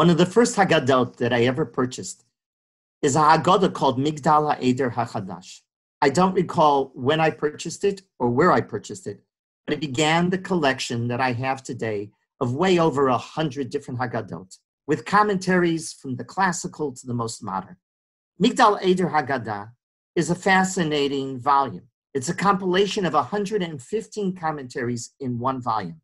One of the first Haggadot that I ever purchased is a Haggadah called Migdal HaEder HaChadash. I don't recall when I purchased it or where I purchased it, but it began the collection that I have today of way over 100 different Haggadot, with commentaries from the classical to the most modern. Migdal HaEder Haggadah is a fascinating volume. It's a compilation of 115 commentaries in one volume.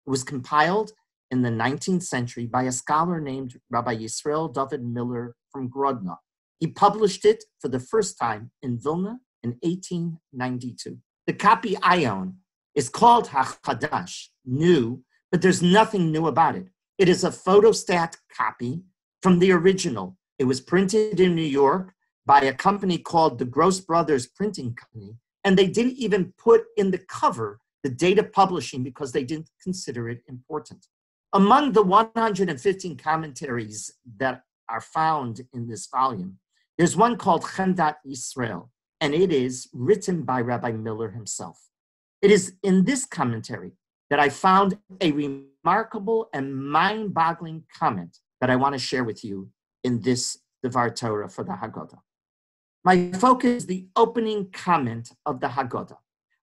It was compiled in the 19th century by a scholar named Rabbi Yisrael David Miller from Grodno. He published it for the first time in Vilna in 1892. The copy I own is called HaChadash, new, but there's nothing new about it. It is a photostat copy from the original. It was printed in New York by a company called the Gross Brothers Printing Company, and they didn't even put in the cover the date of publishing because they didn't consider it important. Among the 115 commentaries that are found in this volume, there's one called Chemdat Yisrael, and it is written by Rabbi Miller himself. It is in this commentary that I found a remarkable and mind-boggling comment that I want to share with you in this Devar Torah for the Haggadah. My focus is the opening comment of the Haggadah.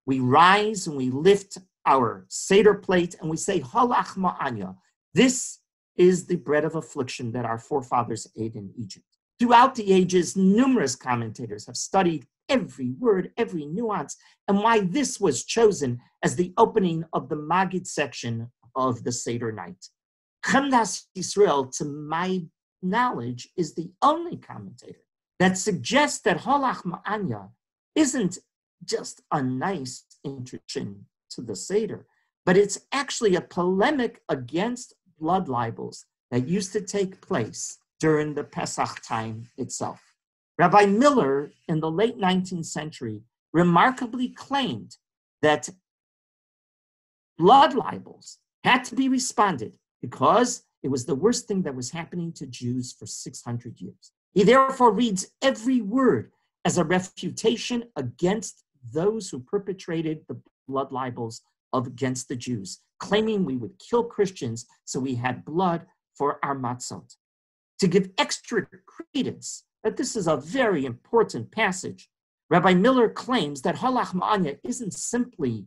We rise and we lift our Seder plate and we say, Ha Lachma Anya. This is the bread of affliction that our forefathers ate in Egypt. Throughout the ages, numerous commentators have studied every word, every nuance, and why this was chosen as the opening of the Magid section of the Seder night. Chemdas Yisrael, to my knowledge, is the only commentator that suggests that Ha Lachma Anya isn't just a nice introduction to the Seder, but it's actually a polemic against blood libels that used to take place during the Pesach time itself. Rabbi Miller, in the late 19th century, remarkably claimed that blood libels had to be responded because it was the worst thing that was happening to Jews for 600 years. He therefore reads every word as a refutation against those who perpetrated the blood libels against the Jews, claiming we would kill Christians so we had blood for our matzot. To give extra credence that this is a very important passage, Rabbi Miller claims that Ha Lachma Anya isn't simply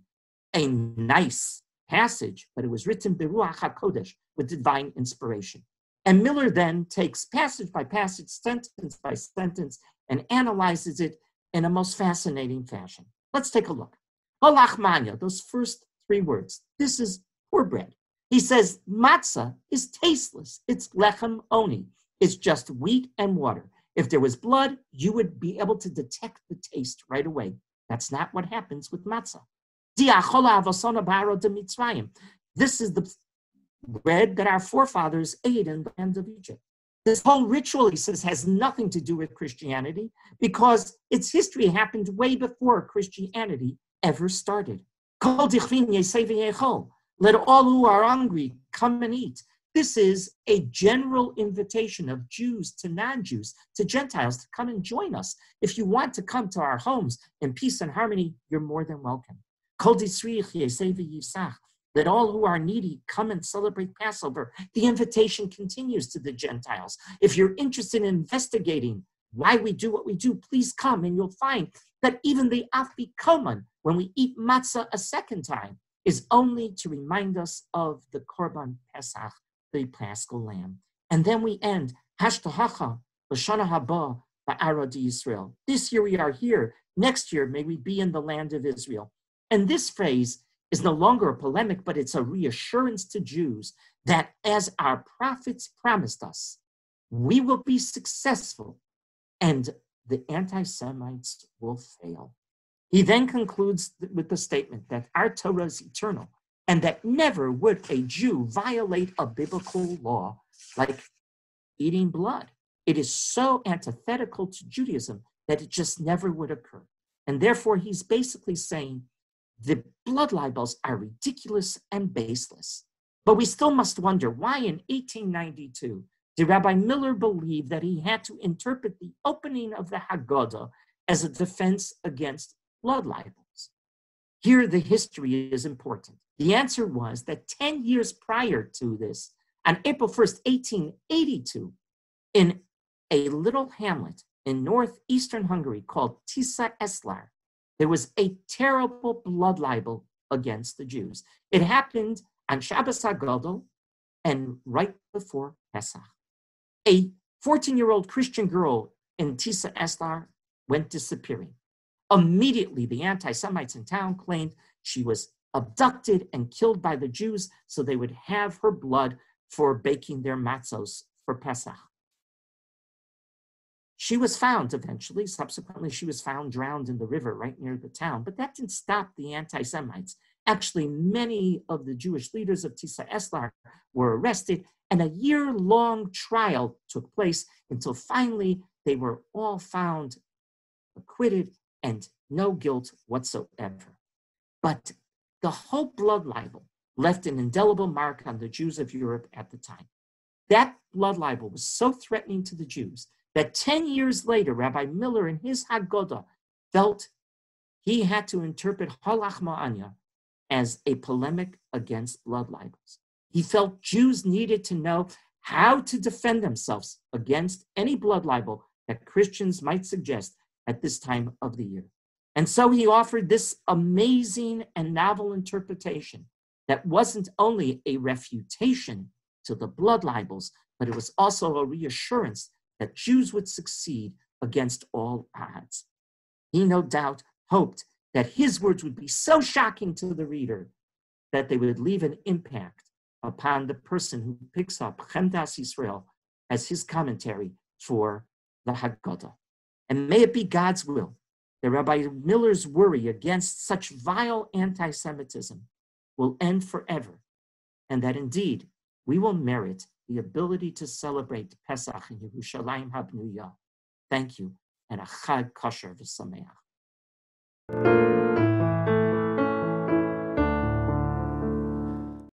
a nice passage, but it was written Beruach HaKodesh, with divine inspiration. And Miller then takes passage by passage, sentence by sentence, and analyzes it in a most fascinating fashion. Let's take a look. Ha Lachma Anya, those first three words. This is poor bread. He says matzah is tasteless. It's lechem oni. It's just wheat and water. If there was blood, you would be able to detect the taste right away. That's not what happens with matzah. This is the bread that our forefathers ate in the land of Egypt. This whole ritual, he says, has nothing to do with Christianity because its history happened way before Christianity ever started. Let all who are hungry come and eat. This is a general invitation of Jews to non-Jews, to Gentiles, to come and join us. If you want to come to our homes in peace and harmony, you're more than welcome. Let all who are needy come and celebrate Passover. The invitation continues to the Gentiles. If you're interested in investigating why we do what we do, please come and you'll find that even the afikoman, when we eat matzah a second time, is only to remind us of the Korban Pesach, the Paschal Lamb. And then we end, Hashtahacha, L'shana haba, Ba'ara Yisrael. This year we are here. Next year, may we be in the land of Israel. And this phrase is no longer a polemic, but it's a reassurance to Jews that as our prophets promised us, we will be successful and the anti-Semites will fail. He then concludes with the statement that our Torah is eternal and that never would a Jew violate a biblical law like eating blood. It is so antithetical to Judaism that it just never would occur. And therefore, he's basically saying the blood libels are ridiculous and baseless. But we still must wonder why in 1892 did Rabbi Miller believe that he had to interpret the opening of the Haggadah as a defense against blood libels. Here, the history is important. The answer was that 10 years prior to this, On April 1st, 1882, in a little hamlet in northeastern Hungary called Tisza Eszlar, there was a terrible blood libel against the Jews. It happened on Shabbos HaGadol and right before Pesach. A 14-year-old Christian girl in Tisza Eszlar went disappearing. Immediately, the anti-Semites in town claimed she was abducted and killed by the Jews so they would have her blood for baking their matzos for Pesach. She was found eventually. Subsequently, she was found drowned in the river right near the town, but that didn't stop the anti-Semites. Actually, many of the Jewish leaders of Tisza Eszlar were arrested, and a year-long trial took place until finally they were all found acquitted and no guilt whatsoever. But the whole blood libel left an indelible mark on the Jews of Europe at the time. That blood libel was so threatening to the Jews that 10 years later, Rabbi Miller in his Haggadah felt he had to interpret Ha Lachma Anya as a polemic against blood libels. He felt Jews needed to know how to defend themselves against any blood libel that Christians might suggest at this time of the year. And so he offered this amazing and novel interpretation that wasn't only a refutation to the blood libels, but it was also a reassurance that Jews would succeed against all odds. He no doubt hoped that his words would be so shocking to the reader that they would leave an impact upon the person who picks up Chemdas Yisrael as his commentary for the Haggadah. And may it be God's will that Rabbi Miller's worry against such vile anti-Semitism will end forever, and that indeed we will merit the ability to celebrate Pesach in Yerushalayim HaBnuya. Thank you, and a Chag Kosher V'Sameach.